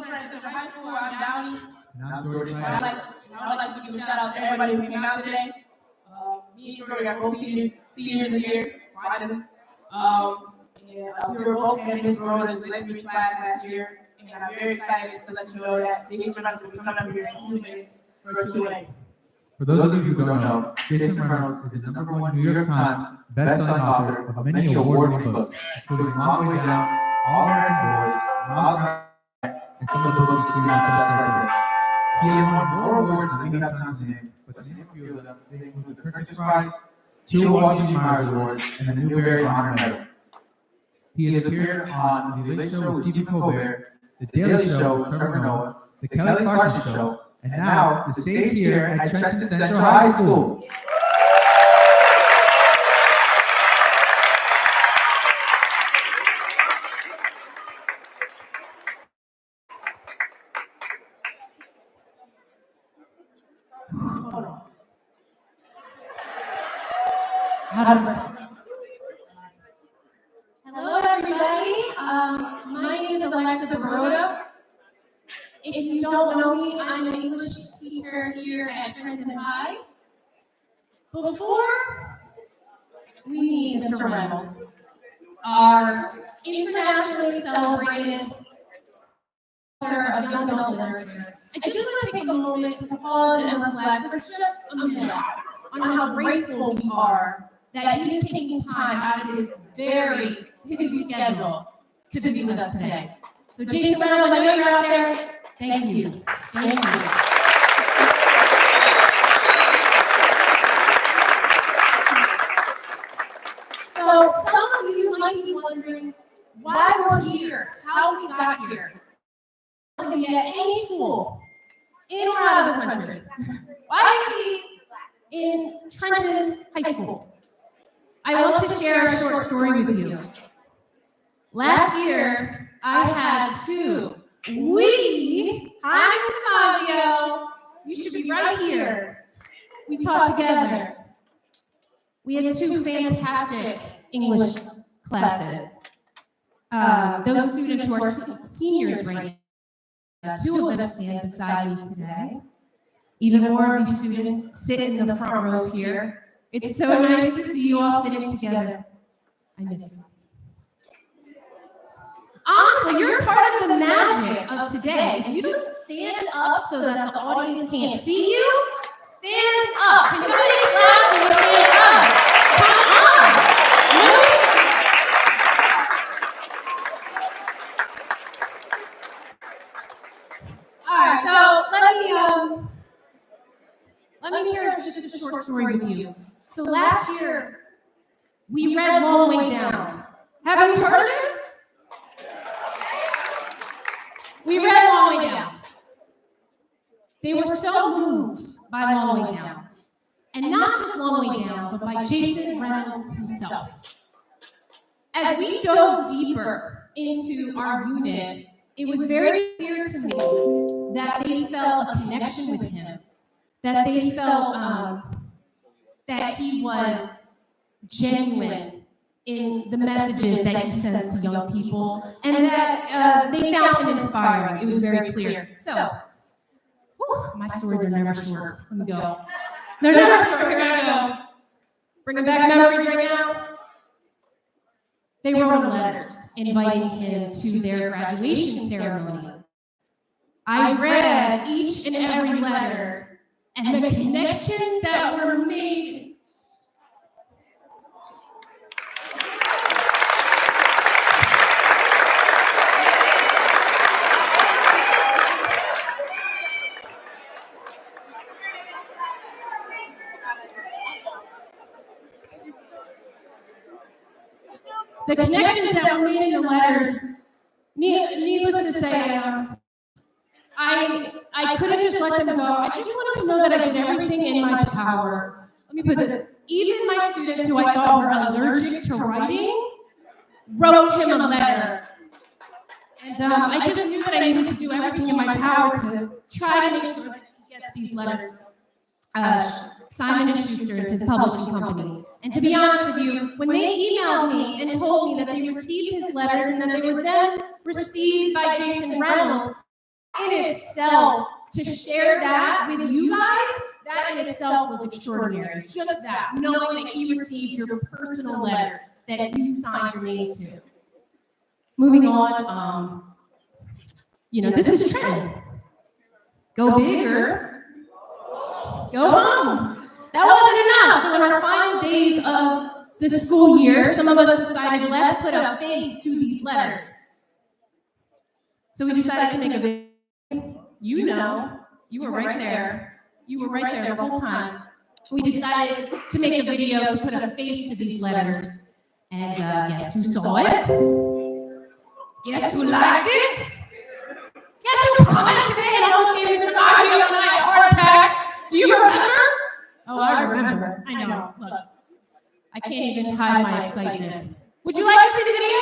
from Reynolds High School. I'm Downey. And I'm Jordan. I'd like to give a shout out to everybody who came out today. Me and Jordan are both seniors this year, finally. We were both in Miss Verona's Literature class last year, and I'm very excited to let you know that Jason Reynolds will be coming up here in a few minutes for a Q&A. For those of you who don't know, Jason Reynolds is the #1 New York Times best-selling author of many award-winning books, including Long Way Down, All American Boys, Miles Brown, and some of the books you've seen on the best right there. He has won more awards than we have time to name, but to name a few of them, they include the Kirkus Prize, 2 Walter D. Myers Awards, and the Newbery Honor Medal. He has appeared on The Late Show with Stephen Colbert, The Daily Show with Trevor Noah, The Kelly Clarkson Show, and now the stage here at Trenton Central High School. Hello, everybody. My name is Alexa Baroda. If you don't know me, I'm an English teacher here at Trenton High. Before we meet Mr. Reynolds, our internationally celebrated author of young adult literature, I just want to take a moment to pause and reflect for just a minute on how grateful we are that he is taking time out of his very busy schedule to be with us today. So Jason Reynolds, I know you're out there. Thank you. Thank you. So some of you might be wondering why we're here, how we got here. We're going to be at any school, in or out of the country. Why is he in Trenton High School? I want to share a short story with you. Last year, I had 2. Hi, Mr. Maggio. You should be right here. We taught together. We had 2 fantastic English classes. Those students who are seniors right now, 2 of them stand beside me today. Even more of these students sit in the front rows here. It's so nice to see you all sitting together. I miss you. Honestly, you're part of the magic of today. If you don't stand up so that the audience can't see you, stand up. Can somebody clap so you stand up? Come on. All right, so let me share just a short story with you. So last year, we read Long Way Down. Have you heard of it? We read Long Way Down. They were so moved by Long Way Down. And not just Long Way Down, but by Jason Reynolds himself. As we dove deeper into our unit, it was very clear to me that they felt a connection with him, that they felt that he was genuine in the messages that he sends to young people, and that they found him inspiring. It was very clear. So, my stories are never short. Let me go. They're never short. Here I go. Bringing back memories right now. They wrote him letters inviting him to their graduation ceremony. I read each and every letter, and the connections that were made. The connections that were made in the letters, needless to say, I couldn't just let them go. I just wanted to know that I did everything in my power. Let me put it, even my students who I thought were allergic to writing wrote him a letter. And I just knew that I needed to do everything in my power to try to make sure that he gets these letters. Simon & Schuster is his publishing company. And to be honest with you, when they emailed me and told me that they received his letters and that they were then received by Jason Reynolds, in itself, to share that with you guys, that in itself was extraordinary. Just that, knowing that he received your personal letters that you signed your name to. Moving on, this is Trent. Go big or go home. That wasn't enough. So in our final days of the school year, some of us decided, let's put a face to these letters. So we decided to make a video. You were right there. You were right there the whole time. We decided to make a video to put a face to these letters. And guess who saw it? Guess who liked it? Guess who commented and almost gave Mr. Maggio and I a heart attack? Do you remember? Oh, I remember. I know. Look, I can't even hide my excitement. Would you like to see the video?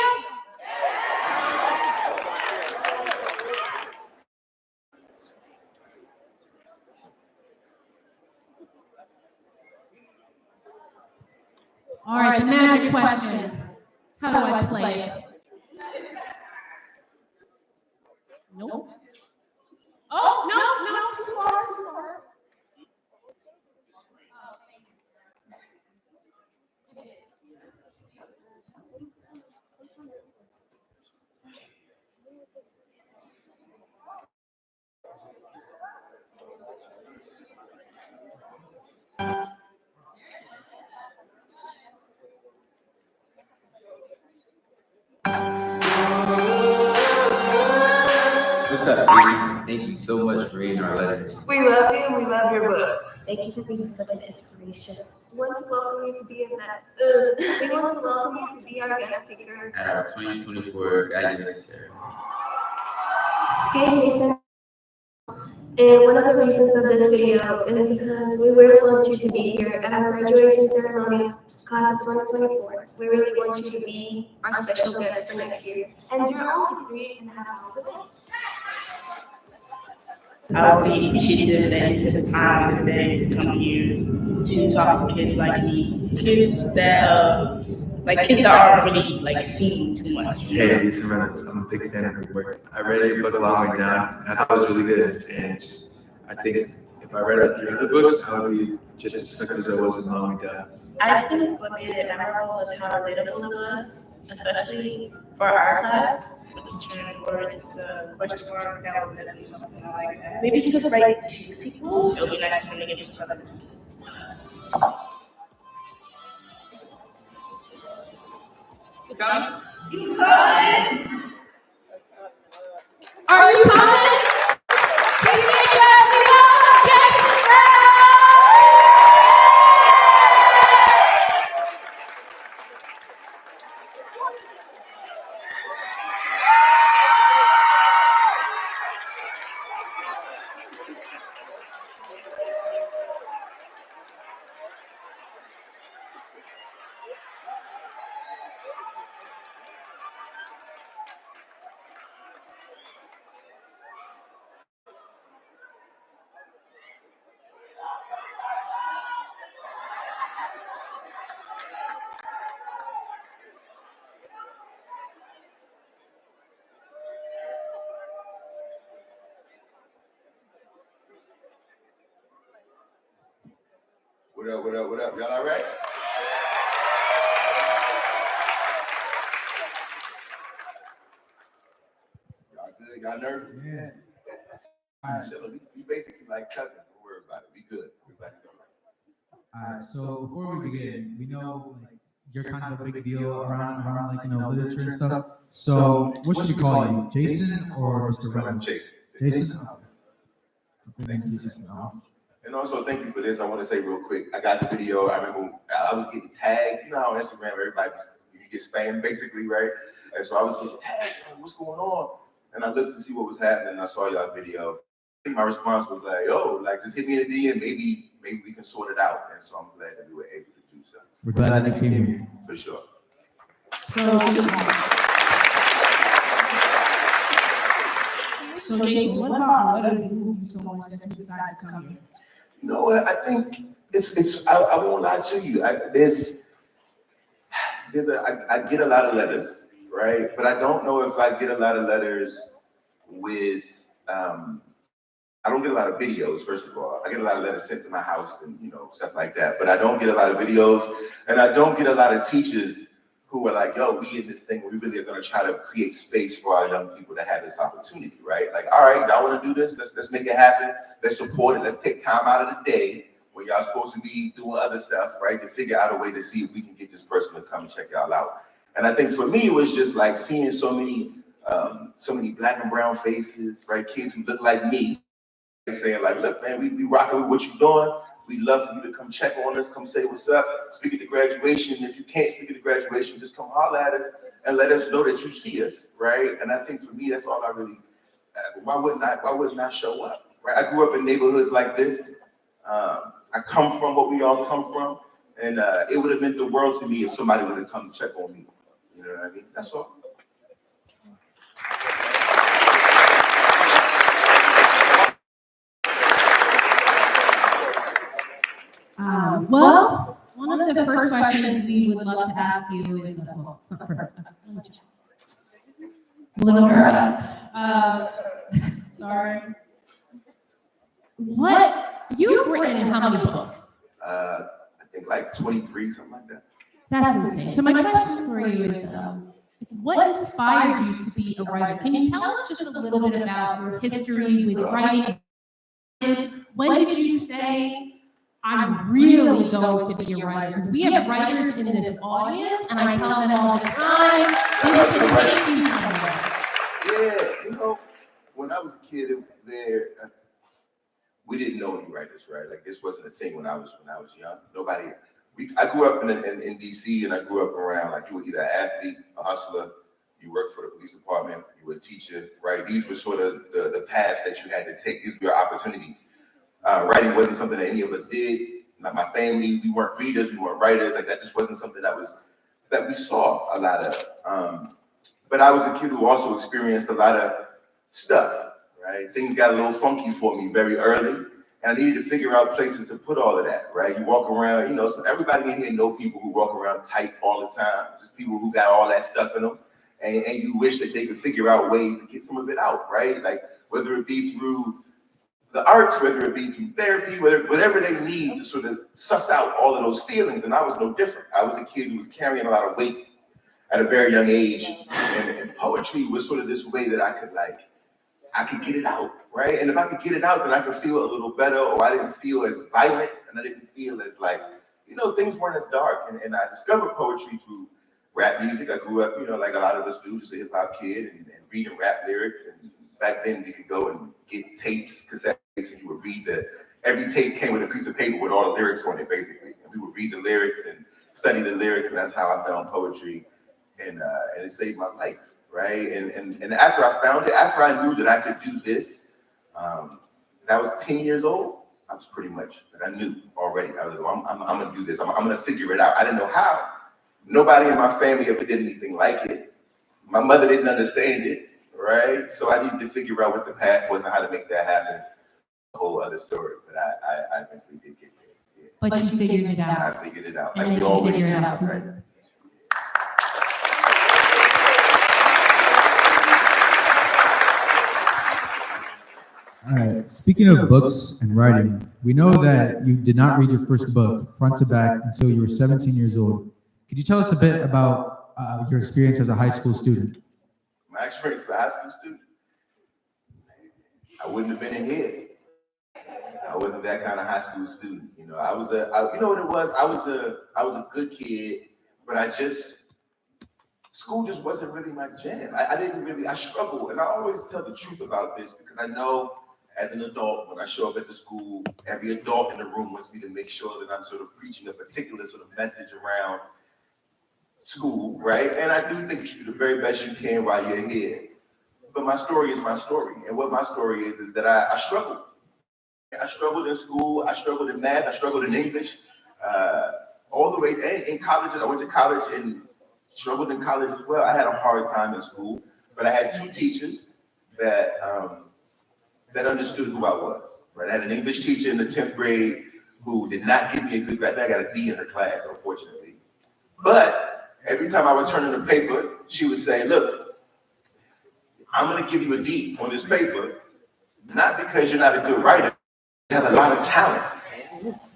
All right, the magic question. How do I play it? Nope. Oh, no, too far. What's up, Jason? Thank you so much for reading our letters. We love you and we love your books. Thank you for being such an inspiration. We want to welcome you to be our guest speaker At our 2024 graduation ceremony. Hey Jason. And one of the reasons of this video is because we really want you to be here at our graduation ceremony, class of 2024. We really want you to be our special guest for next year. And you're only 3.5 hours away. I would be appreciative that you took the time this day to come here to talk to kids like me, kids that aren't really seen too much. Hey, Jason Reynolds, I'm a big fan of your work. I read your book Long Way Down, and I thought it was really good. And I think if I read your other books, I would be just as hooked as I was in Long Way Down. I think what made it memorable was how relatable it was, especially for our class. When you turn words into a question mark, that would definitely be something I like that. Maybe you could write 2 sequels. It would be nice for me to get some other 2. You Are you coming? TCHS, we welcome Jason Reynolds! What up? Y'all all right? Y'all good? Y'all nervous? Yeah. All right. We basically like cousins. Don't worry about it. We good. Everybody's all right. All right, so before we begin, we know you're kind of a big deal around literature and stuff. So what should we call you, Jason or Mr. Reynolds? Jason. Thank you. And also, thank you for this. I want to say real quick, I got the video. I remember I was getting tagged. You know how on Instagram, you get spammed basically, right? And so I was getting tagged, what's going on? And I looked to see what was happening, and I saw y'all video. I think my response was just hit me in the DM, maybe we can sort it out. And so I'm glad that we were able to do so. We're glad that you came here. For sure. So Jason, what about our letters moved you so much that you decided to come here? You know what? I think it's. I won't lie to you. I get a lot of letters, right? But I don't know if I get a lot of letters with I don't get a lot of videos, first of all. I get a lot of letters sent to my house and, stuff like that. But I don't get a lot of videos, and I don't get a lot of teachers who are like, yo, we in this thing, we really are gonna try to create space for our young people to have this opportunity, right? Like, all right, y'all wanna do this? Let's make it happen. Let's support it. Let's take time out of the day when y'all supposed to be doing other stuff, right? To figure out a way to see if we can get this person to come and check y'all out. And I think for me, it was just like seeing so many black and brown faces, right? Kids who look like me, saying like, look, man, we rocking with what you're doing. We'd love for you to come check on us, come say what's up, speak at the graduation. And if you can't speak at the graduation, just come holler at us and let us know that you see us, right? And I think for me, that's all I really, why wouldn't I show up, right? I grew up in neighborhoods like this. I come from what we all come from. And it would have meant the world to me if somebody would have come to check on me. You know what I mean? That's all. Well, one of the first questions we would love to ask you is, well, it's not for, a little nervous. Sorry. What, you've written how many books? I think like 23, something like that. That's insane. So my question for you is, what inspired you to be a writer? Can you tell us just a little bit about your history with writing? When did you say, I'm really going to be a writer? Because we have writers in this audience, and I tell them all the time, this can take you somewhere. Yeah, when I was a kid, we didn't know any writers, right? Like this wasn't a thing when I was young. I grew up in DC, and I grew up around, like, you were either an athlete, a hustler, you worked for the police department, you were a teacher, right? These were sort of the paths that you had to take. These were your opportunities. Writing wasn't something that any of us did. Like my family, we weren't readers, we weren't writers. Like that just wasn't something that we saw a lot of. But I was a kid who also experienced a lot of stuff, right? Things got a little funky for me very early, and I needed to figure out places to put all of that, right? You walk around, so everybody in here know people who walk around tight all the time, just people who got all that stuff in them, and you wish that they could figure out ways to get some of it out, right? Like whether it be through the arts, whether it be through therapy, whatever they need to sort of suss out all of those feelings. And I was no different. I was a kid who was carrying a lot of weight at a very young age. And poetry was sort of this way that I could get it out, right? And if I could get it out, then I could feel a little better, or I didn't feel as violent, and I didn't feel as like, things weren't as dark. And I discovered poetry through rap music. I grew up, like a lot of us do, just a hip hop kid, and reading rap lyrics. And back then you could go and get tapes, cassette tapes, and you would read every tape came with a piece of paper with all the lyrics on it, basically. And we would read the lyrics and study the lyrics, and that's how I found poetry. And it saved my life, right? And after I found it, after I knew that I could do this, and I was 10 years old, I was pretty much, I knew already. I was like, I'm gonna do this. I'm gonna figure it out. I didn't know how. Nobody in my family ever did anything like it. My mother didn't understand it, right? So I needed to figure out what the path was and how to make that happen. A whole other story, but I eventually did get there. Yeah. But you figured it out. I figured it out. And like you we always figured do, it out too. right? All right. Speaking of books and writing, we know that you did not read your first book front to back until you were 17 years old. Could you tell us a bit about your experience as a high school student? My experience as a high school student, I wouldn't have been in here. I wasn't that kind of high school student. You know what it was? I was a good kid, but school just wasn't really my jam. I struggled, and I always tell the truth about this because I know as an adult, when I show up at the school, every adult in the room wants me to make sure that I'm sort of preaching a particular sort of message around school, right? And I do think you should do the very best you can while you're here. But my story is my story. And what my story is that I struggled. I struggled in school, I struggled in math, I struggled in English, all the way in college. I went to college and struggled in college as well. I had a hard time in school, but I had two teachers that understood who I was. Right? I had an English teacher in the 10th grade who did not give me a good grade. I got a B in her class, unfortunately. But every time I would turn in a paper, she would say, look, I'm gonna give you a D on this paper, Not because you're not a good writer, you have a lot of talent,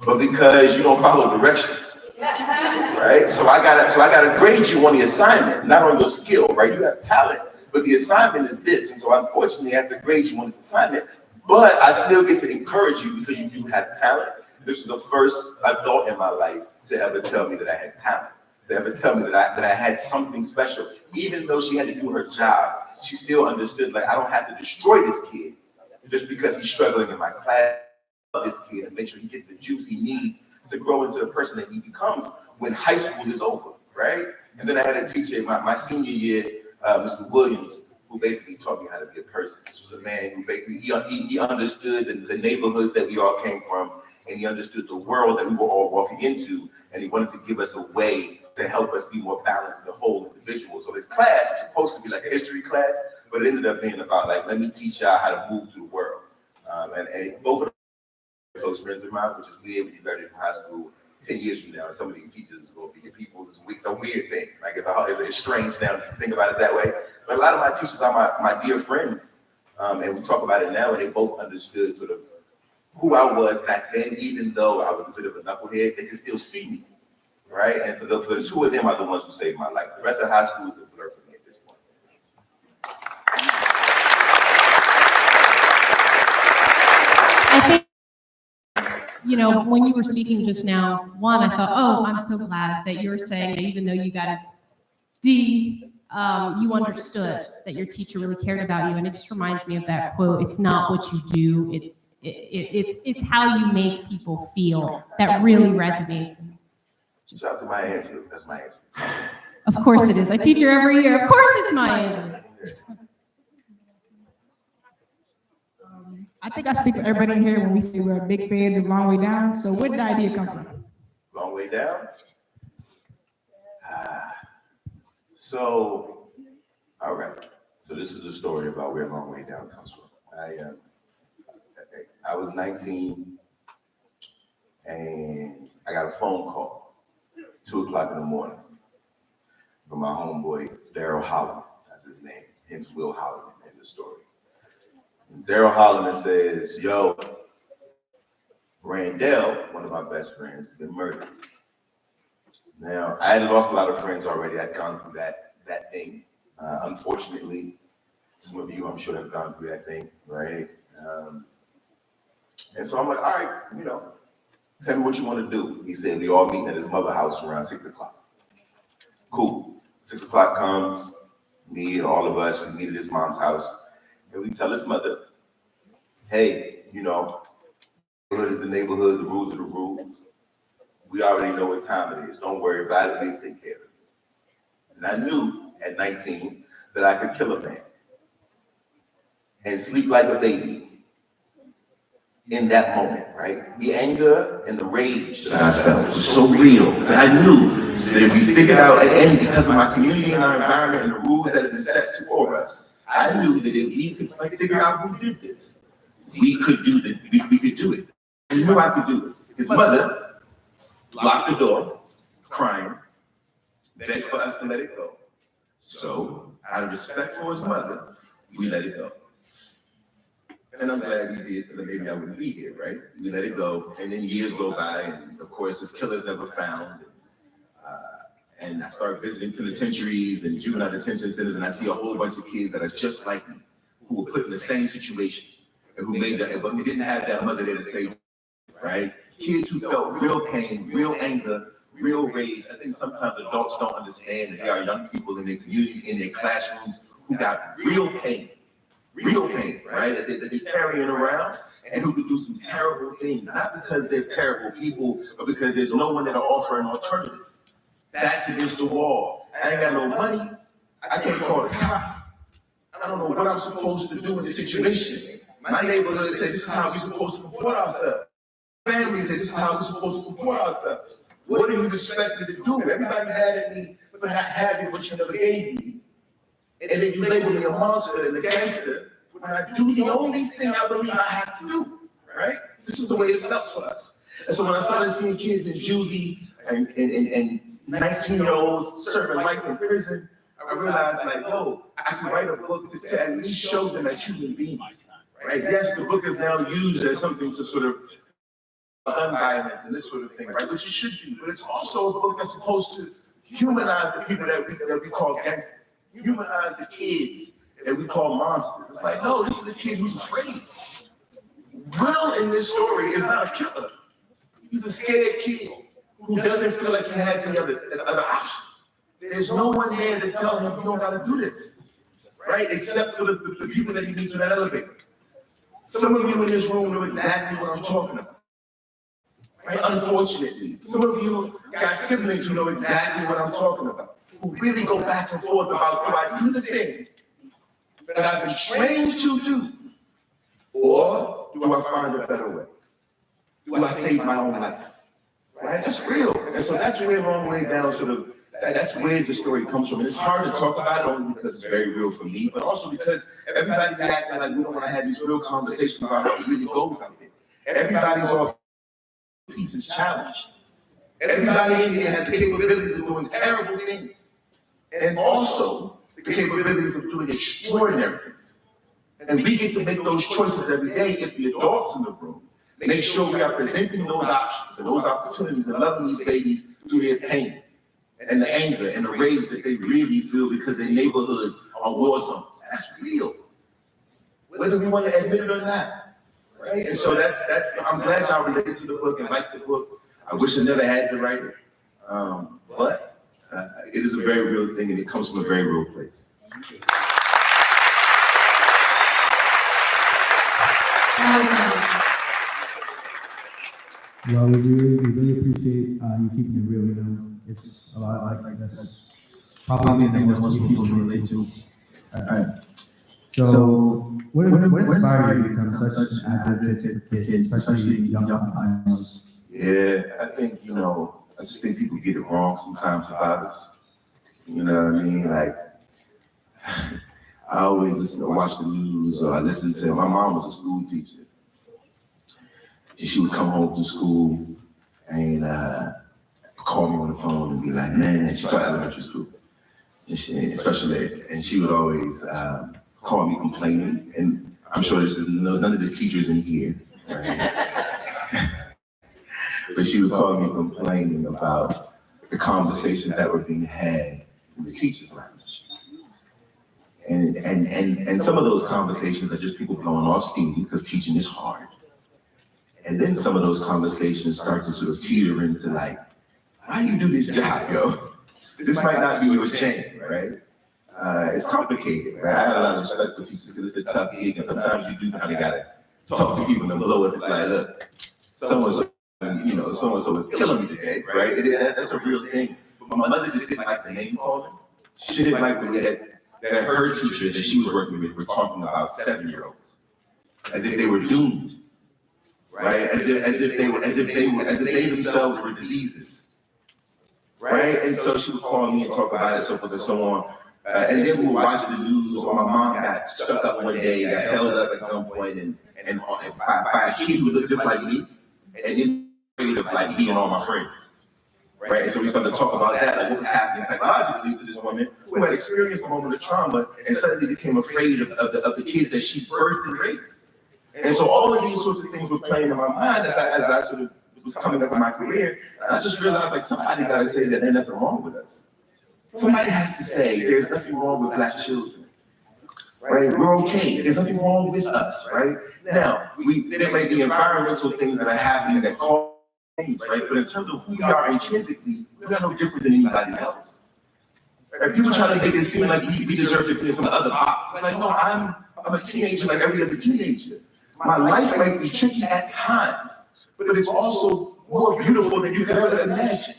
but because you don't follow directions. Right? So I gotta grade you on the assignment, not on your skill, right? You have talent, but the assignment is this. And so unfortunately I have to grade you on this assignment, but I still get to encourage you because you do have talent. This is the first adult in my life to ever tell me that I had talent, to ever tell me that I had something special. Even though she had to do her job, she still understood, like, I don't have to destroy this kid just because he's struggling in my class. This kid and make sure he gets the juice he needs to grow into the person that he becomes when high school is over, right? And then I had a teacher my senior year, Mr. Williams, who basically taught me how to be a person. This was a man who basically, he understood the neighborhoods that we all came from, and he understood the world that we were all walking into, and he wanted to give us a way to help us be more balanced and a whole individual. So this class was supposed to be like a history class, but it ended up being about, like, let me teach y'all how to move through the world. And both of close friends of mine, which is weird when you graduate from high school 10 years from now. Some of these teachers is going to be your people. It's a weird thing. Like, it's strange now to think about it that way. But a lot of my teachers are my dear friends. And we talk about it now, and they both understood sort of who I was back then, even though I was a bit of a knucklehead. They could still see me, right? And for the two of them are the ones who saved my life. The rest of high school is a blur for me at this point. I think, you know, when you were speaking just now, one, I thought, oh, I'm so glad that you're saying that even though you got a D, you understood that your teacher really cared about you. And it just reminds me of that quote, it's not what you do, it's how you make people feel that really resonates. Shout out to Maya Angelou. That's my answer. Of course it is. I teach her every year. Of course it's Maya Angelou. I think I speak for everybody in here when we say we're big fans of Long Way Down. So where did the idea come from? Long Way Down? So, all right. So this is a story about where Long Way Down comes from. I was 19 and I got a phone call, 2 o'clock in the morning, from my homeboy, Daryl Holloman. That's his name, hence Will Holloman in the story. Daryl Holloman says, yo, Randall, one of my best friends, has been murdered. Now, I had lost a lot of friends already. I'd gone through that thing. Unfortunately, some of you, I'm sure, have gone through that thing, right? And so I'm like, all right, you know, tell me what you want to do. He said, we all meeting at his mother's house around 6 o'clock. Cool. 6 o'clock comes, me and all of us, we meet at his mom's house. And we tell his mother, hey, you know, the neighborhood is the neighborhood, the rules are the rules. We already know what time it is. Don't worry about it, we take care of it. And I knew at 19 that I could kill a man and sleep like a baby in that moment, right? The anger and the rage that I felt was so real that I knew that if we figured out at any, because of my community and our environment and the rules that have been set for us, I knew that if we could figure out who did this, we could do we could do it. I knew I could do it. His mother locked the door, crying, begged for us to let it go. So, out of respect for his mother, we let it go. And I'm glad we did, because maybe I wouldn't be here, right? We let it go, and then years go by, and of course, his killer's never found. And I started visiting penitentiaries and juvenile detention centers, and I see a whole bunch of kids that are just like me, who were put in the same situation, and who made that, but we didn't have that mother there to say, right? Kids who felt real pain, real anger, real rage. I think sometimes adults don't understand that there are young people in their communities, in their classrooms, who got real pain, right? That they're carrying around, and who could do some terrible things, not because they're terrible people, but because there's no one that'll offer an alternative. That's against the wall. I ain't got no money. I can't call the cops. I don't know what I'm supposed to do in this situation. My neighborhood says this is how we're supposed to comport ourselves. Family says this is how we're supposed to comport ourselves. What do you expect me to do? Everybody mad at me for not having what you never gave me. And then you label me a monster and a gangster when I do the only thing I believe I have to do, right? This is the way it felt for us. And so when I started seeing kids in juvie and 19-year-olds serving life in prison, I realized, like, yo, I can write a book to at least show them as human beings, right? Yes, the book is now used as something to sort of gun violence and this sort of thing, right? Which it should be, but it's also a book that's supposed to humanize the people that we call gangsters, humanize the kids that we call monsters. It's like, no, this is a kid who's afraid. Will in this story is not a killer. He's a scared kid who doesn't feel like he has any other options. There's no one there to tell him you don't gotta do this, right? Except for the people that he meets in that elevator. Some of you in this room know exactly what I'm talking about, right? Unfortunately, some of you got siblings who know exactly what I'm talking about, who really go back and forth about, do I do the thing that I've been trained to do, or do I find a better way? Do I save my own life? Right? That's real. And so that's where Long Way Down sort of, that's where the story comes from. And it's hard to talk about it only because it's very real for me, but also because everybody acting like we don't want to have these real conversations about how it really goes out there. Everybody's all pieces challenged. Everybody in here has the capabilities of doing terrible things, and also the capabilities of doing extraordinary things. And we get to make those choices every day if the adults in the room make sure we are presenting those options and those opportunities and loving these babies through their pain and the anger and the rage that they really feel because their neighborhoods are war zones. That's real, whether we want to admit it or not, right? And so that's. I'm glad y'all related to the book and like the book. I wish I never had to write it, but it is a very real thing and it comes from a very real place. Well, we really appreciate you keeping it real. You know, it's a lot like that's probably the thing that most people can relate to. All right. So, what inspired you to become such an advocate for kids, especially young minors? Yeah, I think I just think people get it wrong sometimes about us. You know what I mean? Like, I always watch the news or I listen to. My mom was a school teacher. And she would come home from school and call me on the phone and be like, man, she taught elementary school, and special ed, and she would always call me complaining, and I'm sure this is none of the teachers in here, right? But she would call me complaining about the conversations that were being had in the teachers' lounge. And some of those conversations are just people blowing off steam because teaching is hard. And then some of those conversations start to sort of teeter into like, why do you do this job, yo? This might not be your shame, right? It's complicated, right? I have a lot of respect for teachers because it's a tough gig, and sometimes you do kind of gotta talk to people in the low. It's like, look, so-and-so is killing me today, right? That's a real thing. But my mother just didn't like the name calling. She didn't like the way that her teachers that she was working with were talking about 7-year-olds as if they were doomed. Right, as if they themselves were diseases, right? And so she would call me and talk about it, so forth and so on. And then we would watch the news, or my mom got stuck up one day, got held up at gunpoint, and by a kid who looked just like me, and then afraid of like me and all my friends, right? And so we started to talk about that, like what was happening psychologically to this woman who had experienced a moment of trauma and suddenly became afraid of the kids that she birthed and raised. And so all of these sorts of things were playing in my mind as I sort of was coming up in my career. And I just realized, like, somebody got to say that there's nothing wrong with us. Somebody has to say there's nothing wrong with Black children, right? We're okay. There's nothing wrong with us, right? Now, there may be environmental things that are happening that cause things, right? But in terms of who we are intrinsically, we're no different than anybody else. Right? People try to make it seem like we deserve to be in some other box. It's like, no, I'm a teenager like every other teenager. My life might be tricky at times, but it's also more beautiful than you could ever imagine.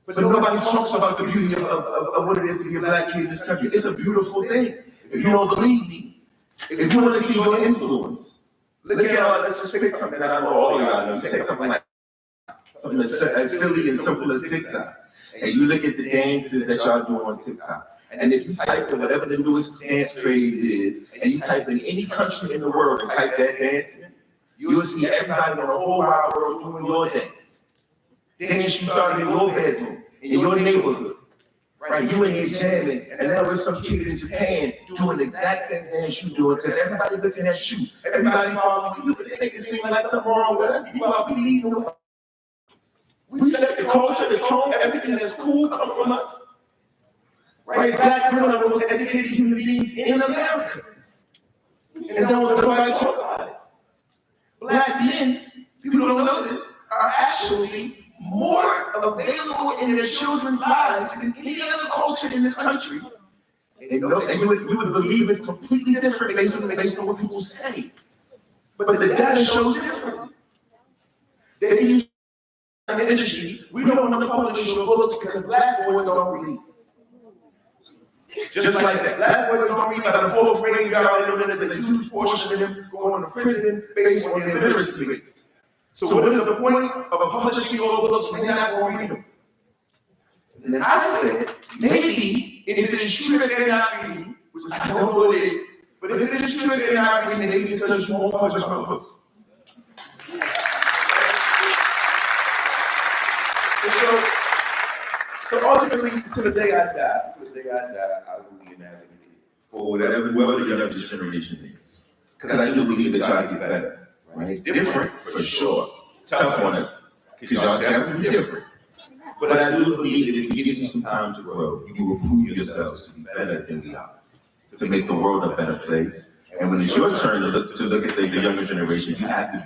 But nobody talks about the beauty of what it is to be a Black kid in this country. It's a beautiful thing. If you don't believe me, if you want to see your influence, look at let's just pick something that I know all of y'all know. You take something like something as silly and simple as TikTok, and you look at the dances that y'all do on TikTok. And if you type in whatever the newest dance craze is, and you type in any country in the world and type that dance in, you'll see everybody in the whole wide world doing your dance. Dance you started in your bedroom, in your neighborhood, right? You in here jamming, and there was some kid in Japan doing the exact same dance you doing, because everybody looking at you, everybody following you, but it makes it seem like something wrong with us. Meanwhile, we lead the way. We set the culture, the tone, everything that's cool comes from us. Right? Black women are the most educated human beings in America. And don't let nobody talk about it. Black men, people don't know this, are actually more available in their children's lives than any other culture in this country. And you would believe it's completely different based on what people say. But the data shows differently. They use in the industry, we don't want to publish your books because black boys don't read. Just like that. Black boys don't read. By the fourth grade, y'all already know that there's a huge portion of them going to prison based on their literacy rates. So what is the point of publishing your books when you're not going to read them? And then I said, maybe if it is true that they're not reading, which I don't know what it is, but if it is true that they're not reading, maybe it's because you won't publish my books. So ultimately, to the day I die, I will be an advocate for whatever the younger generation is. Because I do believe that y'all get better, right? Different, for sure. It's tough on us, because y'all definitely different. But I do believe that if you give you some time to grow, you will prove yourselves to be better than we are, to make the world a better place. And when it's your turn to look at the younger generation, you have to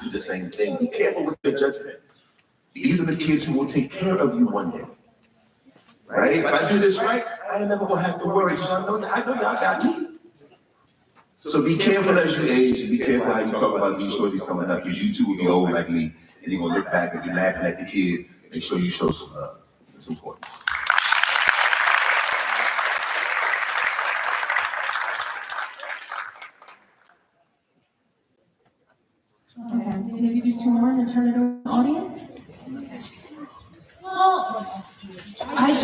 do the same thing. Be careful with your judgment. These are the kids who will take care of you one day, right? If I do this right, I ain't never gonna have to worry, because I know y'all got me. So be careful as you age, and be careful how you talk about these shorties coming up, because you too will be old like me, and you're gonna look back and be laughing at the kids. Make sure you show some love. It's important. Okay, so maybe do two more and then turn it over to the audience. Well, I'm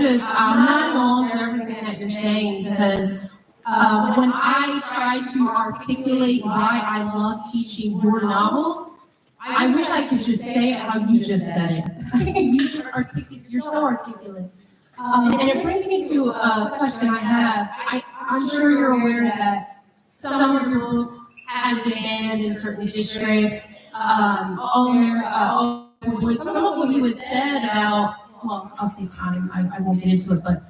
nodding along to everything that you're saying, because when I try to articulate why I love teaching your novels, I wish I could just say it how you just said it. You're so articulate. And it brings me to a question I have. I'm sure you're aware that some of your books have been banned in certain districts. Some of what you had said about, well, I'll say time, I won't get into it, but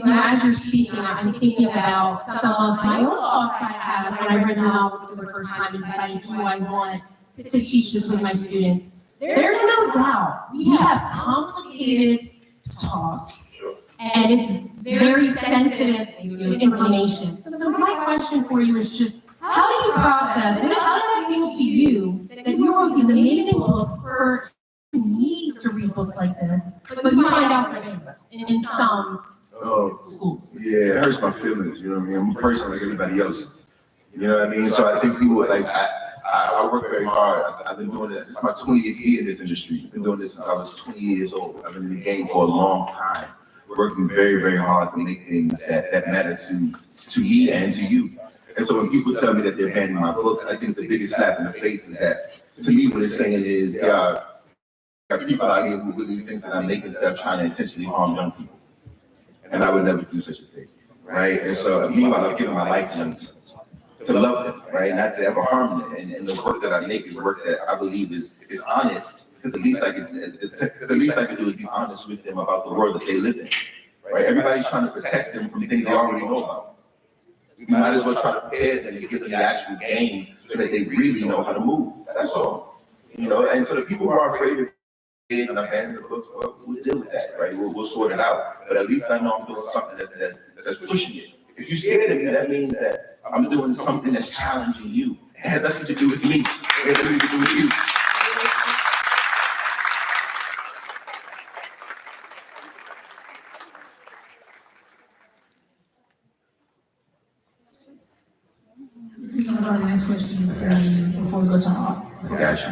as you're speaking, I'm thinking about some of my own thoughts I had when I read your novels for the first time and decided, do I want to teach this with my students? There's no doubt we have complicated talks, and it's very sensitive information. So my question for you is just, how do you process, how does it feel to you that you wrote these amazing books for need to read books like this, but you find out they're banned in some schools? Yeah, it hurts my feelings, you know what I mean? I'm a person like everybody else. You know what I mean? So I think people like, I work very hard. I've been doing this. It's my 20th year in this industry. I've been doing this since I was 20 years old. I've been in the game for a long time, working very, very hard to make things that matter to me and to you. And so when people tell me that they're banning my books, I think the biggest slap in the face is that, to me, what it's saying is there are people out here who really think that I'm making stuff trying to intentionally harm young people. And I would never do such a thing, right? And so meanwhile, I'm giving my life to love them, right? Not to ever harm them. And the work that I make is work that I believe is honest. Because the least I can do is be honest with them about the world that they live in, right? Everybody's trying to protect them from things they already know about. We might as well try to prepare them to give them the actual game so that they really know how to move. That's all. And so the people who are afraid of and abandon the books, well, we'll deal with that, right? We'll sort it out. But at least I know I'm doing something that's pushing it. If you're scared of me, that means that I'm doing something that's challenging you. It has nothing to do with me. It has nothing to do with you. This is our last question for you before we go to our Gotcha.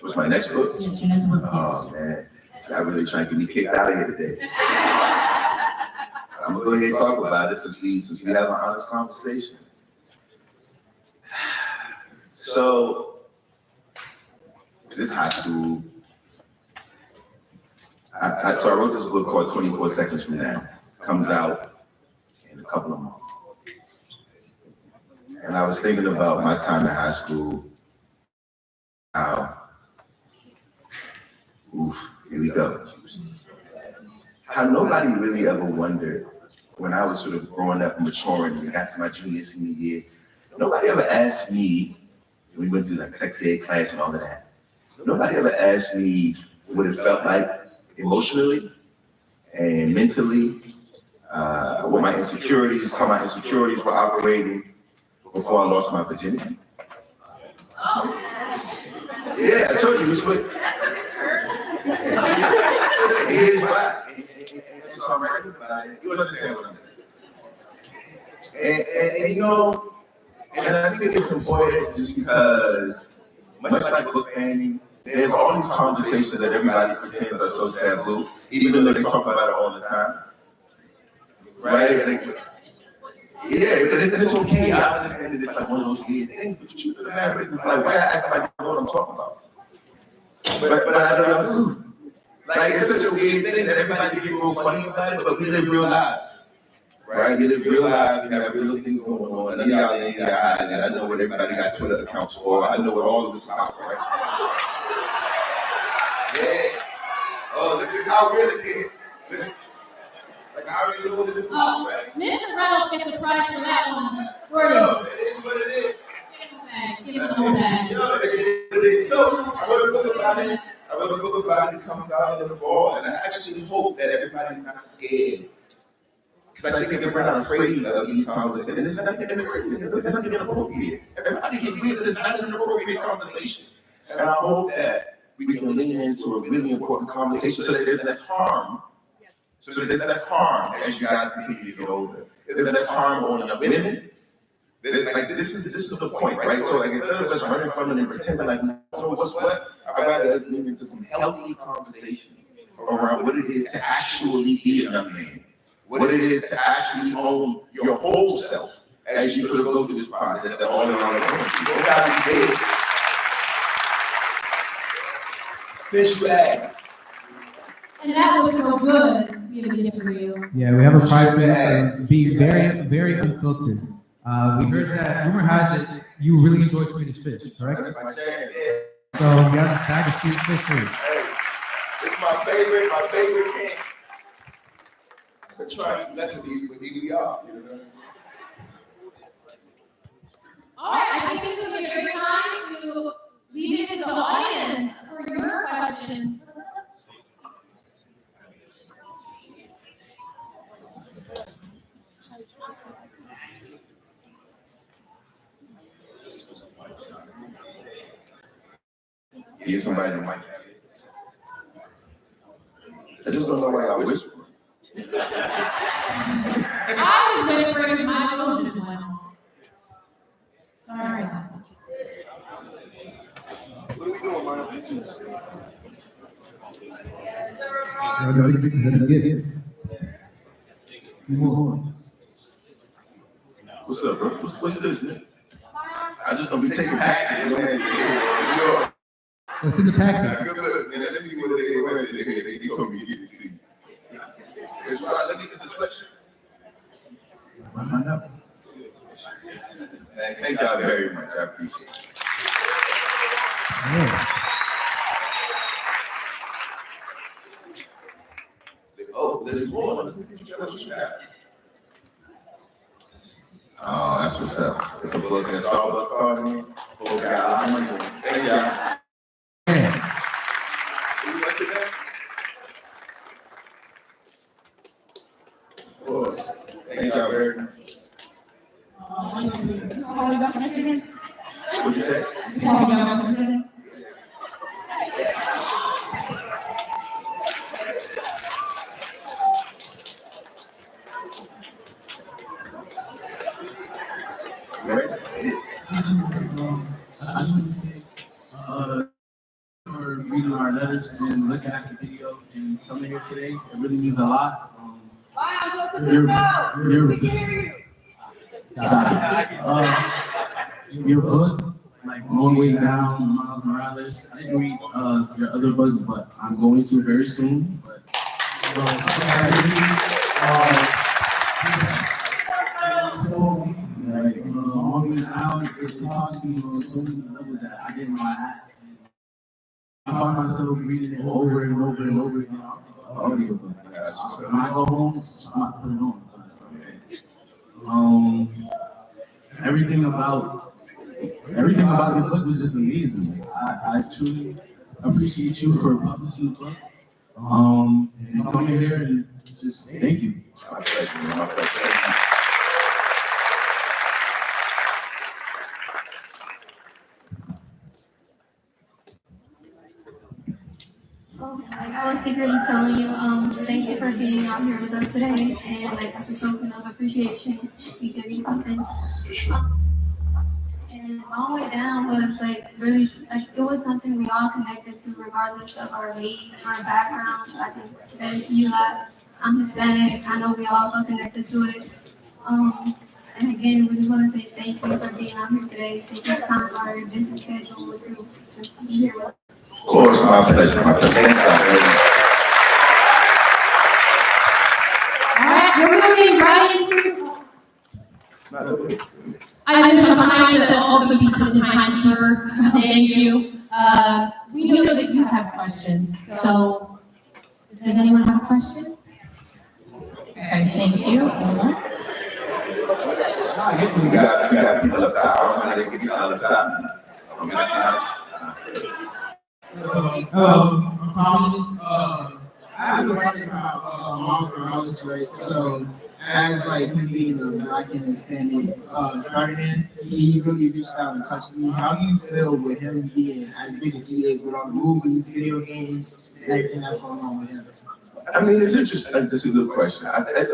What's my next book? Yes, your next book. Oh, man. Y'all really trying to get me kicked out of here today. I'm going to go ahead and talk about it since we have an honest conversation. So, this high school, So I wrote this book called 24 Seconds From Now. Comes out in a couple of months. And I was thinking about my time in high school. How, here we go. How nobody really ever wondered when I was sort of growing up and maturing and got to my junior, senior year, nobody ever asked me, we went through like sex ed class and all of that. Nobody ever asked me what it felt like emotionally and mentally, what my insecurities, how my insecurities were operating before I lost my virginity. Yeah, I told you, it's what. Here's why. So I'm right about it. You understand what I'm saying? And you know, and I think it's important just because, much like book banning, there's all these conversations that everybody pretends are so taboo, even though they talk about it all the time. Right? Like, yeah, but it's okay. I understand that it's like one of those weird things, but the truth of the matter is, it's like, why act like I know what I'm talking about? But I don't know. Like, it's such a weird thing that everybody get real funny about it, but we live real lives. Right? We live real lives, we have real things going on. None of y'all ain't hiding it. I know what everybody got Twitter accounts for. I know what all of this about, right? Yeah. Oh, look at how real it is. Like, I already know what this is about, right? Mr. Reynolds gets a prize for that one. It is what it is. Give him that. It is. So, I wrote a book about it. It comes out in the fall, and I actually hope that everybody's not scared. Because I think if we're not afraid of these conversations, there's nothing inappropriate. Everybody get weird, there's not an inappropriate conversation. And I hope that we can lean into a really important conversation so that there's less harm. So that there's less harm as you guys continue to get older. There's less harm on young women. Like this is the point, right? So like instead of just running from it and pretending like, so what's what? I'd rather us lean into some healthy conversations around what it is to actually be a young man. What it is to actually own your whole self as you sort of go through this process that all around the world. You don't have to stay. Since you asked. And that was so good. We have a gift for you. Yeah, we have a prize for you. Be very, very unfiltered. We heard that, rumor has it, you really enjoy Swedish fish, correct? That's my jam, yeah. So we got this bag of Swedish fish for you. Hey, it's my favorite can. But try less of these, but here we are. You know? All right, I think this is a great time to lead it to the audience for your questions. Get somebody in the mic. I just don't know why I whisper. I was whispering to my phone just went off. Sorry about that. What are we doing, man? Is that a gift? What's up, bro? What's this, man? I just don't be taking packages. It's yours. What's in the package? Good look, man. Let's see what it is. What is it? He told me to give it to you. It's right. Let me get the sweatshirt. Thank y'all very much. I appreciate it. Yeah. Oh, there's more. Let's see what you got. Oh, that's what's up. It's a book and Starbucks card in. Hope you got a lot of money on it. Thank y'all. You want to sit down? Oh, thank y'all very much. What'd you say? For reading our letters and looking at the video and coming here today. It really means a lot. Your book like Long Way Down, Miles Morales. I didn't read your other books, but I'm going to very soon. But so like Long Way Down, it taught me on so many levels that I didn't know I had. I find myself reading it over and over and over again. Audiobook. So when I go home, I might put it on. Everything about the book was just amazing. Like, I truly appreciate you for publishing the book. And coming here and just thank you. My pleasure, man. My pleasure. Like I was secretly telling you, thank you for being out here with us today, and like as a token of appreciation, we give you something. And Long Way Down was like really, like it was something we all connected to, regardless of our race, our backgrounds. I can guarantee you that I'm Hispanic. I know we all feel connected to it. And again, we just want to say thank you for being out here today, taking time out of your busy schedule to just be here with us. Of course, my pleasure. My pleasure. All right, we're moving right into. I just was trying to also be Tessa's timekeeper. Thank you. We know that you have questions, so does anyone have a question? Okay, thank you. We got people up top. I don't know how they get you up top. Hello, I'm Thomas. I have a question about Miles Morales, right? So, as like him being a Black and Hispanic started in, he really reached out and touched me. How do you feel with him being as big as he is with all the movies, video games, and everything that's going on with him? I mean, it's interesting. That's a good question.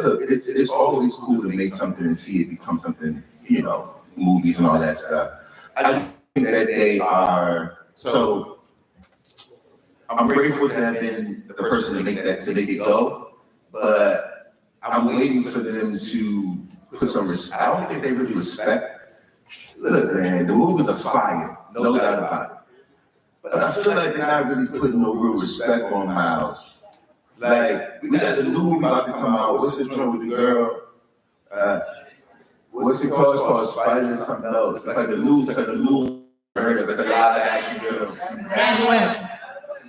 Look, it's always cool to make something and see it become something, you know, movies and all that stuff. I think that they are, so I'm grateful to have been the person to make it go, but I'm waiting for them to put some respect. I don't think they really respect. Look, man, the movies are fire, no doubt about it. But I feel like they're not really putting no real respect on Miles. Like, we got the new movie about to come out. What's this joint with the girl? What's it called? It's called Spiders and something else. It's like a new, it's like a live action film.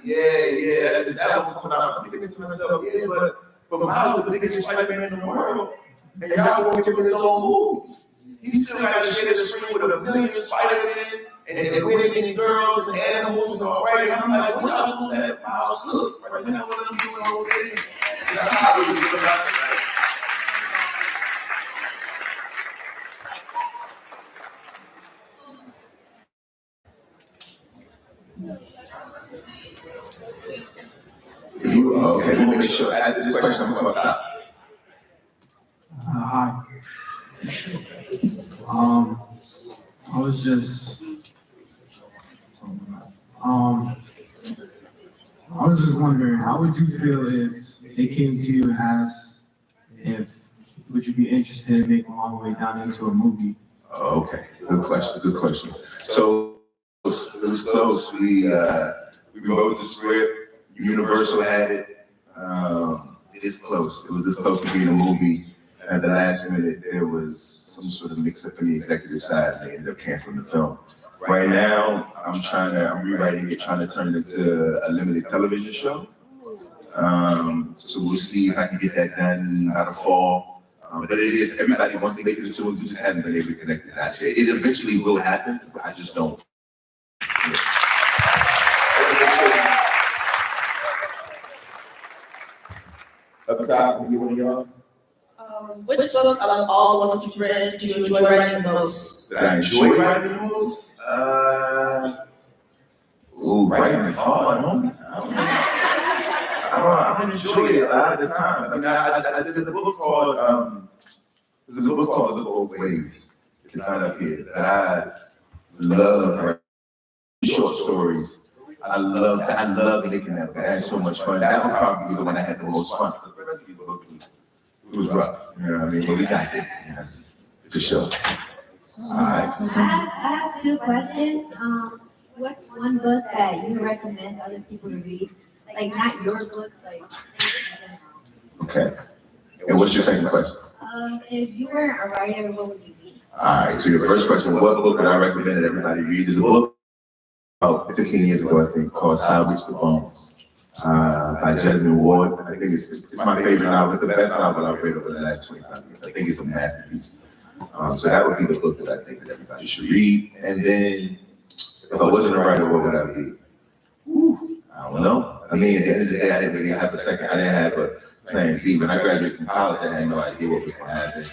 Yeah, that one coming out. I'm thinking to myself, yeah, but Miles is the biggest Spider-Man in the world, and y'all won't give him his own movie. He still got to share the screen with a million Spider-Man, and women and girls and animals and all right. And I'm like, when y'all gonna let Miles cook? Right? When y'all gonna let him do his whole thing? That's how I really feel about it. Okay, let me make sure. After this question, I'm going to top. Hi. I was just wondering, how would you feel if they came to you and asked would you be interested in making Long Way Down into a movie? Oh, okay, good question. So it was close. We wrote the script. Universal had it. This close. It was this close to being a movie. At the last minute, there was some sort of mix-up in the executive side, and they ended up canceling the film. Right now, I'm rewriting it, trying to turn it into a limited television show. So we'll see if I can get that done by the fall. But it is, everybody wants to make it into it, we just haven't been able to connect it out yet. It eventually will happen, but I just don't. Yeah. Up top, you want to go? Which books out of all the ones that you read did you enjoy writing the most? Did I enjoy writing the most? Writing is hard. I don't enjoy it a lot of the time. I mean, there's a book called The Both Ways. It's not up here. That I love writing short stories. I love making that. I had so much fun. That would probably be the one I had the most fun. The rest of the book it was rough. You know what I mean? But we got it. For sure. Alright. I have two questions. What's one book that you recommend other people to read? Like not your books, like. Okay. And what's your second question? If you weren't a writer, what would you be? Alright, so your first question, what book would I recommend that everybody read? Is a book about 15 years ago, I think, called Salvage the Bones, by Jasmine Ward. I think it's my favorite novel. It's the best novel I've read over the last 25 years. I think it's a masterpiece. So that would be the book that I think that everybody should read. And then, if I wasn't a writer, what would I be? I don't know. I mean, at the end of the day, I didn't really have I didn't have a plan B. When I graduated from college, I had no idea what was going to happen.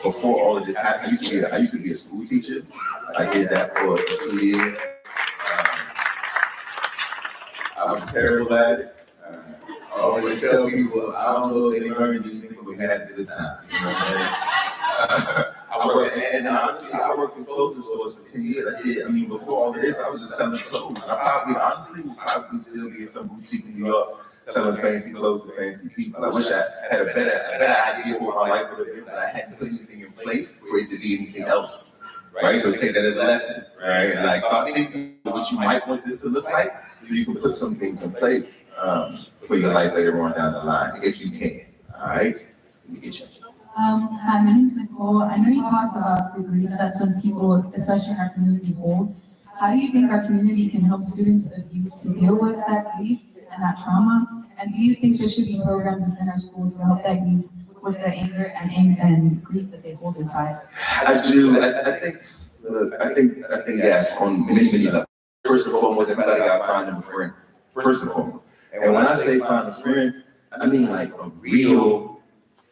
Before all of this happened, I used to be a school teacher. I did that for 2 years. I was terrible at it. I always tell people, I don't know if they learned anything, but we had a good time. You know what I'm saying? Honestly, I worked in clothing stores for 10 years. I mean, before all of this, I was just selling clothes. Honestly, would probably still be in some boutique in New York selling fancy clothes to fancy people. I wish I had a better idea for what my life would have been, but I hadn't put anything in place for it to be anything else. Right? So take that as a lesson, right? And like, start thinking what you might want this to look like, so you can put some things in place for your life later on down the line, if you can. All right? Let me get you. Hi, my name is Nicole. I know you talked about the grief that some people, especially in our community, hold. How do you think our community can help students of youth to deal with that grief and that trauma? And do you think there should be programs within our schools to help that youth with the anger and grief that they hold inside? I do. I think yes, on many levels. First and foremost, everybody got to find them a friend. First and foremost. And when I say find a friend, I mean like a real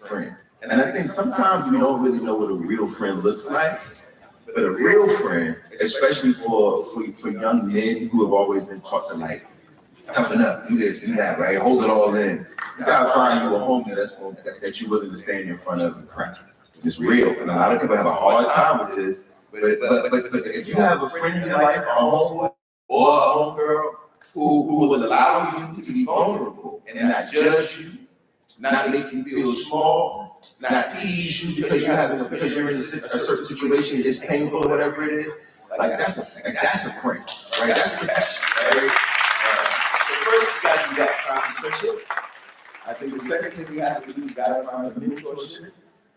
friend. And I think sometimes we don't really know what a real friend looks like. But a real friend, especially for young men who have always been taught to like toughen up, do this, do that, right? Hold it all in. You gotta find you a homie that you're willing to stand in front of and cry. It's real. And a lot of people have a hard time with this. But if you have a friend in your life, a homeboy or a homegirl who will allow you to be vulnerable and not judge you, not make you feel small, not tease you because you're in a certain situation, it's painful or whatever it is, like that's a friend, right? That's protection, right? So first you gotta do that, find some friendships. I think the second thing you have to do, you gotta find some mentorship.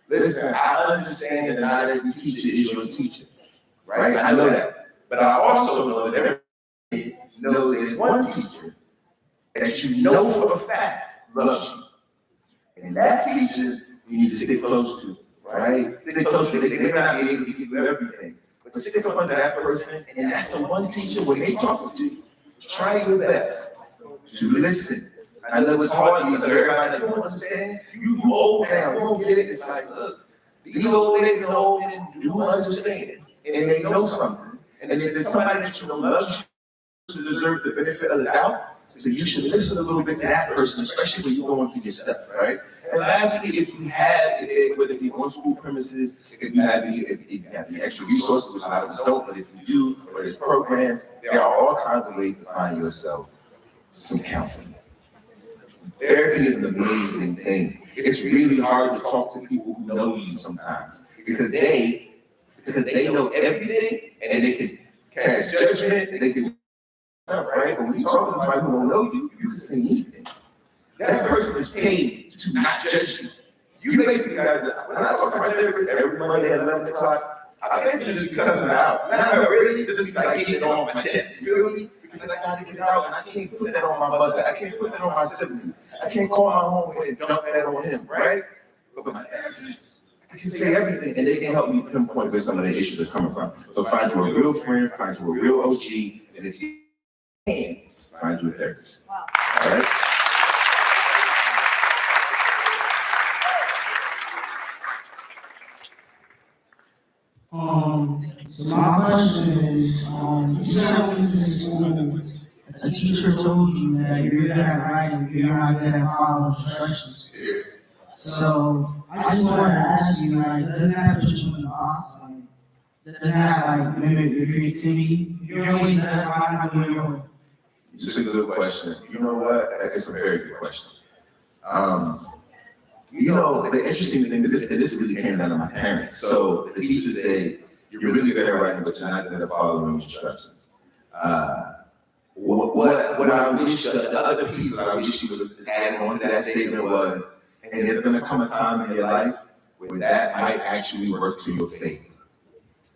Listen, I understand that not every teacher is your teacher, right? I know that, but I also know that everybody knows there's one teacher that you know for a fact loves you. And that teacher, you need to stick close to, right? Stick close to. They may not be able to give you everything, but stick up under that person, and that's the one teacher when they talk to you. Try your best to listen. I know it's hard. Everybody like, you don't understand. You old now. You don't get it. It's like, look, these old ladies and old men do understand, and they know something. And if there's somebody that you know loves you, deserves the benefit of the doubt. So you should listen a little bit to that person, especially when you're going through your stuff, right? And lastly, if you have, whether it be on school premises, if you have any extra resources, which a lot of us don't, but if you do, or there's programs, there are all kinds of ways to find yourself some counseling. Therapy is an amazing thing. It's really hard to talk to people who know you sometimes because they know everything and they can cast judgment, they can. Right? But when you talk to somebody who don't know you, you can say anything. That person is paid to not judge you. You basically got to, when I talk to my therapist every Monday at 11 o'clock, I basically just be cussing her out. Not really, just be like getting it off my chest. You feel me? Because I got to get it out and I can't put that on my mother. I can't put that on my siblings. I can't call my homeboy and dump that on him, right? But my therapist, I can say everything and they can help me pinpoint where some of the issues are coming from. So find you a real friend, find you a real OG, and if you can find you a therapist. Wow. All right? So my question is, you said when you was in school, a teacher told you that you're good at writing, you're not good at following instructions. So I just wanted to ask you, like, doesn't that put you in the box? Like, doesn't that like limit your creativity? You're always that how do you know? It's a good question. You know what? It's a very good question. You know, the interesting thing is this really came down to my parents. So the teacher said, you're really good at writing, but you're not good at following instructions. What I wish, the other piece that I wish you would have just added on to that statement was, and there's gonna come a time in your life where that might actually work to your favor.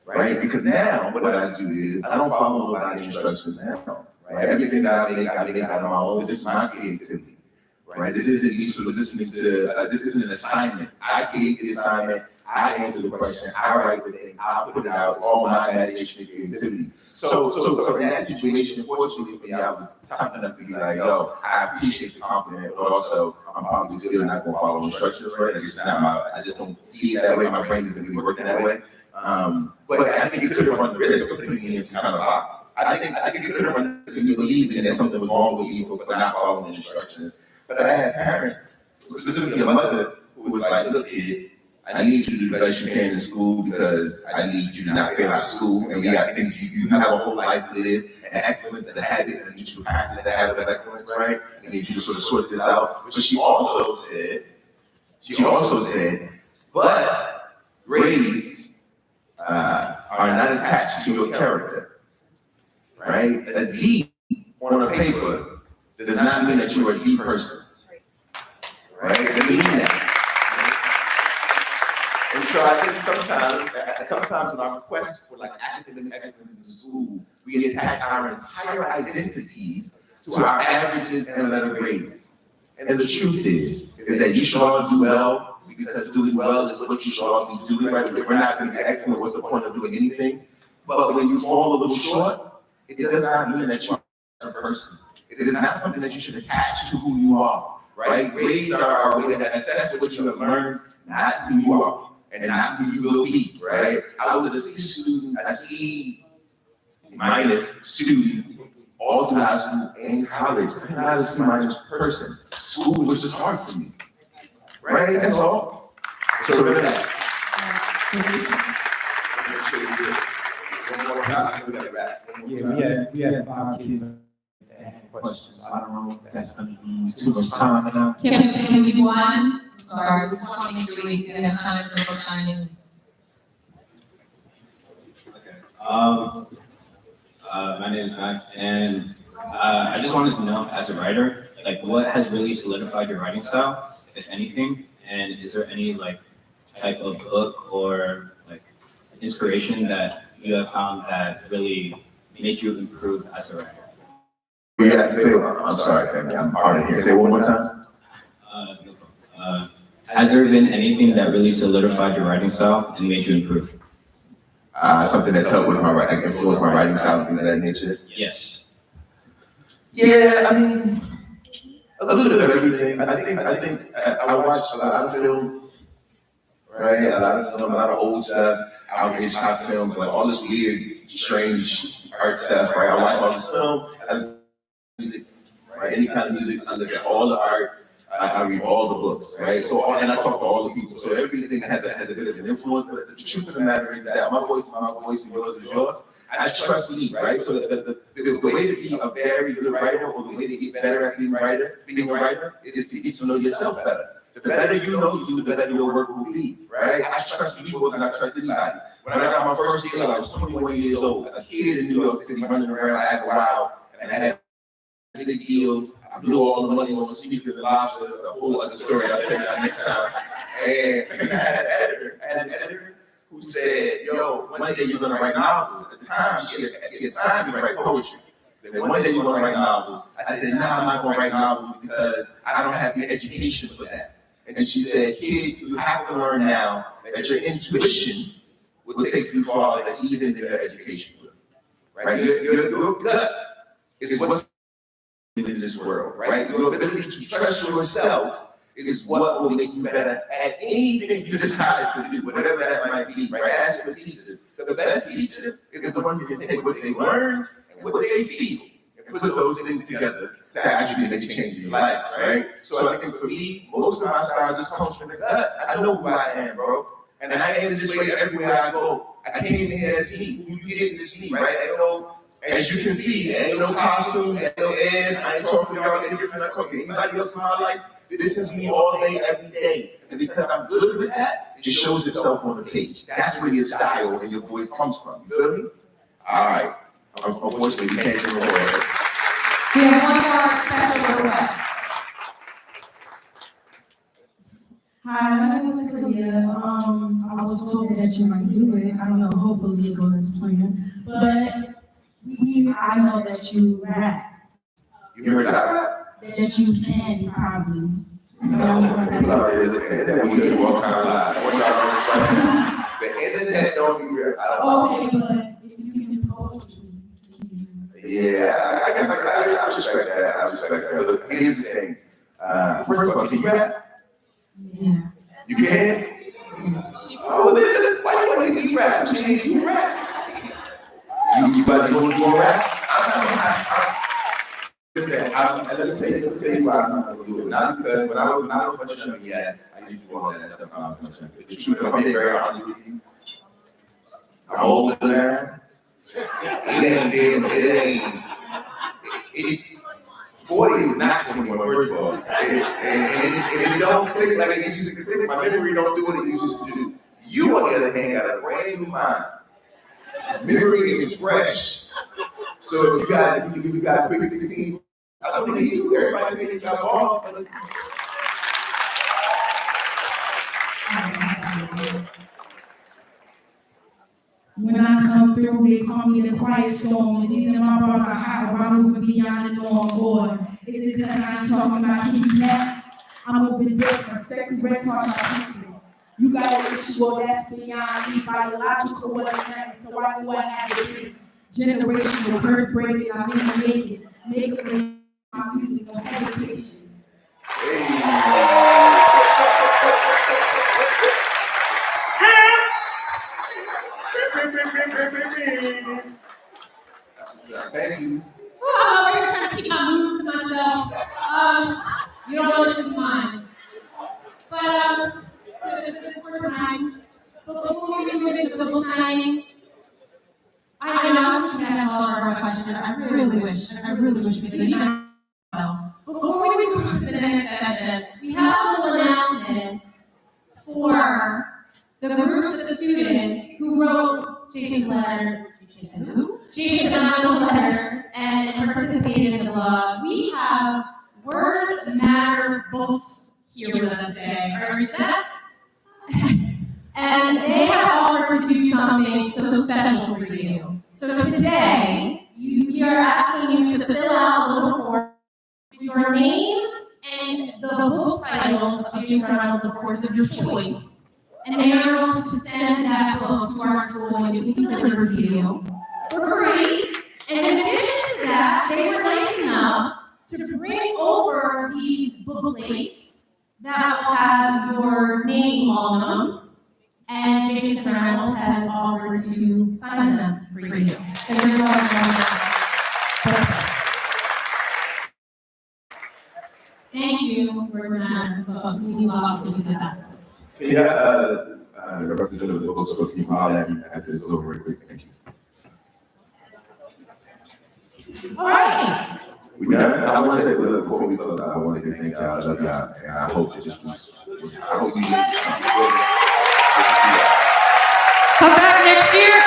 Right? Because now what I do is I don't follow nobody's instructions now. Right? Everything that I make out of my own. This is my creativity. Right? This isn't you listening to. This isn't an assignment. I create the assignment. I answer the question. I write the thing. I put it out. It's all my imagination and creativity. So in that situation, fortunately for me, I was tough enough to be like, yo, I appreciate the compliment, but also I'm probably still not going to follow instructions. Right? I just don't see it that way. My brain isn't really working that way. But I think it could have run the risk of putting me in some kind of box. I think it could have run the risk of me believing that something was wrong with me for not following instructions. But I had parents, specifically a mother, who was like, look, kid, I need you to do the best you can in school because I need you to not fail out of school. And we got things you have a whole life to live, and excellence is a habit, and I need you to practice the habit of excellence, right? I need you to sort of sort this out. But she also said, but grades are not attached to your character, right? A D on a paper does not mean that you are a D person, right? It doesn't mean that. And so I think sometimes in our quest for like academic excellence in school, we attach our entire identities to our averages and letter grades. And the truth is that you should all do well because doing well is what you should all be doing, right? If we're not going to be excellent, what's the point of doing anything? But when you fall a little short, it does not mean that you're a person. It is not something that you should attach to who you are, right? Grades are a way to assess what you have learned, not who you are, and not who you will be, right? I was a C student, a C minus student, all through high school and college. I'm not a C minus person. School was just hard for me, right? That's all. So remember that. Yeah, we had 5 kids that had questions. So I don't know if that's going to be too much time now. Can we do one? Sorry, we just want to make sure we have time for folks signing. My name is Matt, and I just wanted to know, as a writer, like what has really solidified your writing style, if anything, and is there any like type of book or like inspiration that you have found that really made you improve as a writer? Yeah, I'm sorry, family. I'm hard of hearing. Say it one more time. Has there been anything that really solidified your writing style and made you improve? Something that's helped with my writing, influenced my writing style, things of that nature. Yes. Yeah, I mean, a little bit of everything. I think I watch a lot of film, right? A lot of film, a lot of old stuff, outrage hot films, like all this weird, strange art stuff, right? I watch all this film, music, right? Any kind of music, I look at all the art. I read all the books, right? So, and I talk to all the people. So everything has a bit of an influence. But the truth of the matter is that my voice is my voice, and yours is yours. I trust me, right? So the way to be a very good writer, or the way to get better at being a writer, is to get to know yourself better. The better you know you, the better your work will be, right? I trust people more than I trust anybody. When I got my first deal, I was 21 years old, a kid in New York City running around acting wild, and I had a big deal. I blew all the money on sneakers and lobsters. That's a whole other story. I'll tell you that next time. And I had an editor who said, yo, one day you're going to write novels. At the time, she had signed me to write poetry. Then one day you're going to write novels. I said, nah, I'm not going to write novels because I don't have the education for that. And she said, kid, you have to learn now that your intuition will take you farther even than your education will. Right? Your gut is what's in this world, right? Your ability to trust yourself is what will make you better at anything you decide to do, whatever that might be, right? Ask your teachers. The best teacher is the one who can take what they learned and what they feel and put those things together to actually make a change in your life, right? So I think for me, most of my style just comes from the gut. I know who I am, bro. And I am this way everywhere I go. I came in here as me. Who you get is me, right? Ain't no, as you can see, ain't no costumes, ain't no airs. I ain't talking to y'all any different than I talk to anybody else in my life. This is me all day, every day. And because I'm good with that, it shows itself on the page. That's where your style and your voice comes from. You feel me? All right. Unfortunately, we can't do more. We have one more special request. Hi, my name is Kalia. I was told that you might do it. I don't know, hopefully it goes as planned. But I know that you rap. You heard that? That you can probably. People out there listening, that we just walk kind of live. I want y'all to understand. The internet don't be real. Okay, but if you can do poetry. Yeah, I guess I respect that. I respect that. Look, here's the thing. First of all, can you rap? Yeah. You can? Oh, why do you rap? You rap. You about to go do a rap? Listen, let me tell you why I'm not going to do it. Not because when I was much younger, yes, I used to do all that stuff when I was much younger. The truth, if I'm being very honest with you, I'm older now. It ain't. 40 is not 21, first of all. And it don't click like it used to click. My memory don't do what it used to do. You, on the other hand, got a brand new mind. Memory is fresh. So if you got a quick 16, I don't think you. Everybody say you got balls. When I come through, they call me the quiet storm. It's either my bars are hot or I'm moving beyond the norm. Or is it because I ain't talking about kitty cats? I'm moving different. Sexy red touch, I keep it. You got an issue that's beyond me. Biological wasn't nothing, so I knew I had to be. Generational curse breaking, I mean to make it. Make it my music, no hesitation. Thank you. I'm over here trying to keep my moves to myself. You don't want to listen to mine. But so this is for time. Before we move into the book signing, I know I was trying to ask all of our questions. I really wish we could. Before we move to the next session, we have a little announcement for the groups of students who wrote Jason's letter. Jason's letter and participated in the blog. We have Words Matter books here with us today. Are you that? And they have offered to do something so special for you. So today, we are asking you to fill out a little form with your name and the book title of Jason Reynolds, of course, of your choice. And they are going to send that book to our school and it will be delivered to you for free. And in addition to that, they were nice enough to bring over these booklets that will have your name on them. And Jason Reynolds has offered to sign them for you. So you're welcome. Thank you for your time. We love you to do that. The representative of the bookstore, can you holler at me after this is over real quick? Thank you. All right. We done. I want to say, look, before we close, I want to say thank y'all. I love y'all. And I hope it just was, I hope you did something good. Good to see y'all. Come back next year.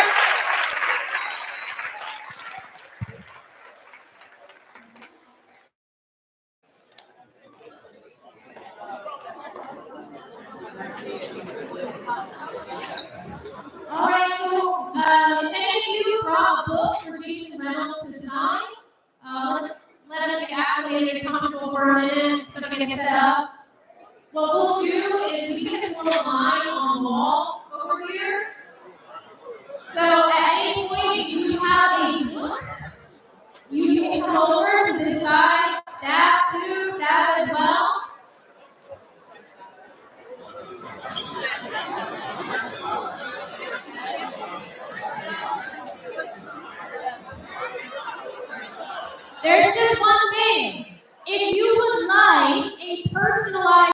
All right, so if any of you brought a book for Jason Reynolds to sign, let's let him get acclimated and comfortable for a minute so we can get set up. What we'll do is we can form a line on the wall over here. So at any point, if you have a book, you can come over to this side, staff too, staff as well. There's just one thing.